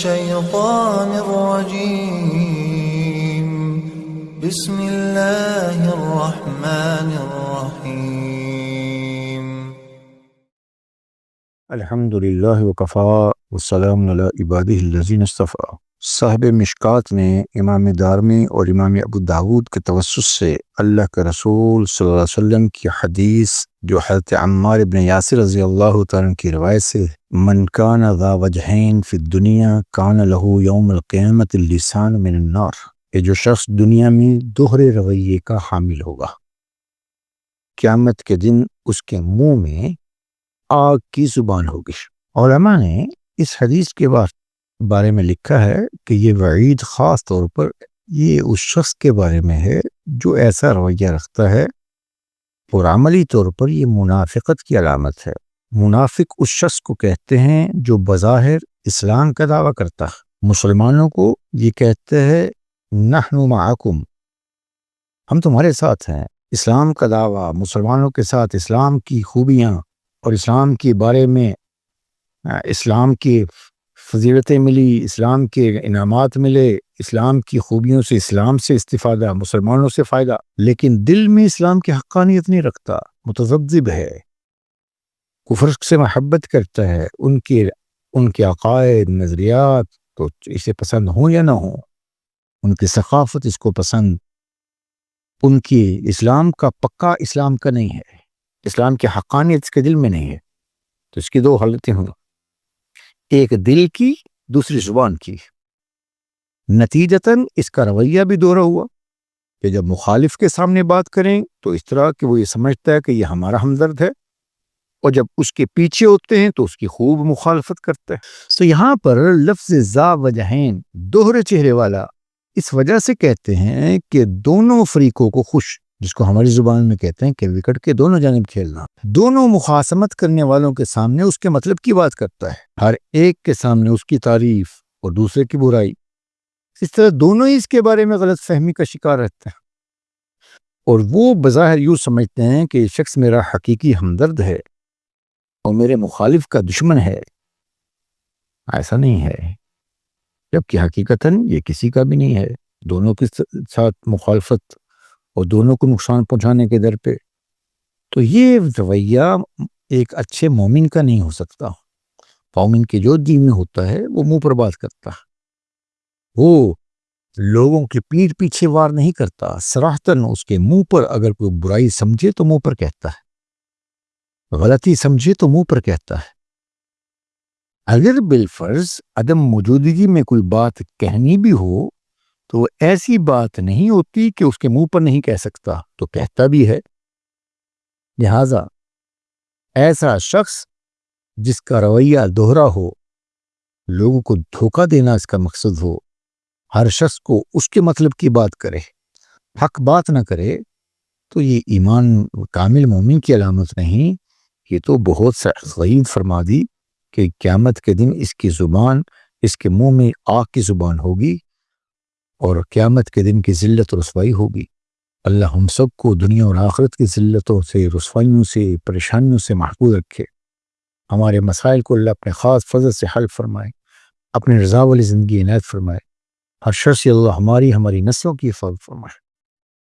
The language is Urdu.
الشيطان الرجيم بسم الله الرحمن الرحيم الحمد للہ وکفا والسلام علی عبادہ الذین اصطفیٰ۔ صاحب مشکات نے امام دارمی اور امام ابو داود کے توسط سے اللہ کے رسول صلی اللہ علیہ وسلم کی حدیث جو حضرت عمار بن یاسر رضی اللہ تعالیٰ عنہ کی روایت سے من کان ذا وجہین فی الدنیا کان لہ یوم القیامت اللسان من النار، کہ جو شخص دنیا میں دوہرے رویے کا حامل ہوگا قیامت کے دن اس کے منہ میں آگ کی زبان ہوگی۔ علماء نے اس حدیث کے بارے میں لکھا ہے کہ یہ وعید خاص طور پر یہ اس شخص کے بارے میں ہے جو ایسا رویہ رکھتا ہے، اور عملی طور پر یہ منافقت کی علامت ہے۔ منافق اس شخص کو کہتے ہیں جو بظاہر اسلام کا دعویٰ کرتا ہے، مسلمانوں کو یہ کہتے ہیں نحن معکم، ہم تمہارے ساتھ ہیں، اسلام کا دعویٰ، مسلمانوں کے ساتھ اسلام کی خوبیاں اور اسلام کے بارے میں اسلام کی فضیلتیں ملی، اسلام کے انعامات ملے، اسلام کی خوبیوں سے، اسلام سے استفادہ، مسلمانوں سے فائدہ، لیکن دل میں اسلام کی حقانیت نہیں رکھتا، متذبذب ہے، کفر سے محبت کرتا ہے، ان کے عقائد نظریات تو اسے پسند ہوں یا نہ ہوں، ان کی ثقافت اس کو پسند، ان کی اسلام کا پکا اسلام کا نہیں ہے، اسلام کی حقانیت اس کے دل میں نہیں ہے، تو اس کی دو حالتیں ہوں، ایک دل کی، دوسری زبان کی۔ نتیجتاً اس کا رویہ بھی دوہرا ہوا کہ جب مخالف کے سامنے بات کریں تو اس طرح کہ وہ یہ سمجھتا ہے کہ یہ ہمارا ہمدرد ہے، اور جب اس کے پیچھے ہوتے ہیں تو اس کی خوب مخالفت کرتا ہے۔ تو یہاں پر لفظ ذا وجہین، دوہرے چہرے والا، اس وجہ سے کہتے ہیں کہ دونوں فریقوں کو خوش، جس کو ہماری زبان میں کہتے ہیں کہ وکٹ کے دونوں جانب کھیلنا، دونوں مخاصمت کرنے والوں کے سامنے اس کے مطلب کی بات کرتا ہے، ہر ایک کے سامنے اس کی تعریف اور دوسرے کی برائی، اس طرح دونوں ہی اس کے بارے میں غلط فہمی کا شکار رہتے ہیں، اور وہ بظاہر یوں سمجھتے ہیں کہ یہ شخص میرا حقیقی ہمدرد ہے اور میرے مخالف کا دشمن ہے۔ ایسا نہیں ہے، جبکہ حقیقتاً یہ کسی کا بھی نہیں ہے، دونوں کے ساتھ مخالفت اور دونوں کو نقصان پہنچانے کے در پہ۔ تو یہ رویہ ایک اچھے مومن کا نہیں ہو سکتا۔ مومن کے جو دین میں ہوتا ہے وہ منہ پر بات کرتا ہے، وہ لوگوں کی پیٹھ پیچھے وار نہیں کرتا، صراحتاً اس کے منہ پر اگر کوئی برائی سمجھے تو منہ پر کہتا ہے، غلطی سمجھے تو منہ پر کہتا ہے۔ اگر بالفرض عدم موجودگی میں کوئی بات کہنی بھی ہو تو وہ ایسی بات نہیں ہوتی کہ اس کے منہ پر نہیں کہہ سکتا، تو کہتا بھی ہے۔ لہذا ایسا شخص جس کا رویہ دوہرا ہو، لوگوں کو دھوکہ دینا اس کا مقصد ہو، ہر شخص کو اس کے مطلب کی بات کرے، حق بات نہ کرے، تو یہ ایمان کامل مومن کی علامت نہیں، یہ تو بہت غلیظ فرما دی کہ قیامت کے دن اس کی زبان، اس کے منہ میں آگ کی زبان ہوگی، اور قیامت کے دن کی ذلت و رسوائی ہوگی۔ اللہ ہم سب کو دنیا اور آخرت کی ذلتوں سے، رسوائیوں سے، پریشانیوں سے محفوظ رکھے، ہمارے مسائل کو اللہ اپنے خاص فضل سے حل فرمائے، اپنے رضا والی زندگی عنایت فرمائے، ہر شر سے اللہ ہماری نسلوں کی حفاظت فرمائے۔